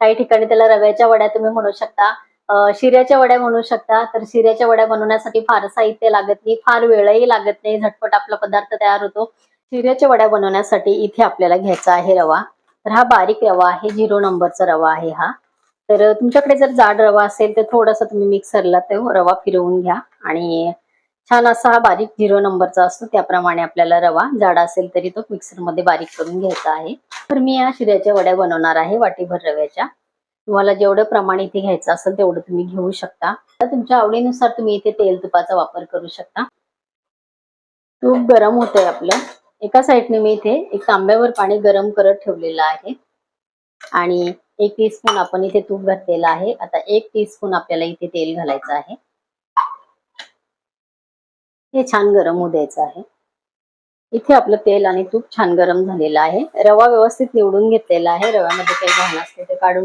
काही ठिकाणी त्याला रव्याच्या वड्या तुम्ही म्हणू शकता, शिऱ्याच्या वड्या म्हणू शकता. तर शिऱ्याच्या वड्या बनवण्यासाठी फार साहित्य लागत नाही, फार वेळही लागत नाही, झटपट आपला पदार्थ तयार होतो. शिऱ्याच्या वड्या बनवण्यासाठी इथे आपल्याला घ्यायचा आहे रवा. तर हा बारीक रवा आहे, 0 नंबरचा रवा आहे हा. तर तुमच्याकडे जर जाड रवा असेल तर थोडासा तुम्ही मिक्सरला तो रवा फिरवून घ्या आणि छान असा हा बारीक 0 नंबरचा असतो त्याप्रमाणे आपल्याला रवा, जाड असेल तरी तो मिक्सरमध्ये बारीक करून घ्यायचा आहे. तर मी या शिऱ्याच्या वड्या बनवणार आहे वाटीभर रव्याच्या. तुम्हाला जेवढं प्रमाण इथे घ्यायचं असेल तेवढं तुम्ही घेऊ शकता. तर तुमच्या आवडीनुसार तुम्ही इथे तेल तुपाचा वापर करू शकता. तूप गरम होतंय आपलं. एका साईडने मी इथे एक तांब्यावर पाणी गरम करत ठेवलेलं आहे आणि 1 टीस्पून आपण इथे तूप घातलेलं आहे. आता 1 टीस्पून आपल्याला इथे तेल घालायचं आहे. हे छान गरम होऊ द्यायचं आहे. इथे आपलं तेल आणि तूप छान गरम झालेलं आहे. रवा व्यवस्थित निवडून घेतलेला आहे. रव्यामध्ये काही घाण असते ते काढून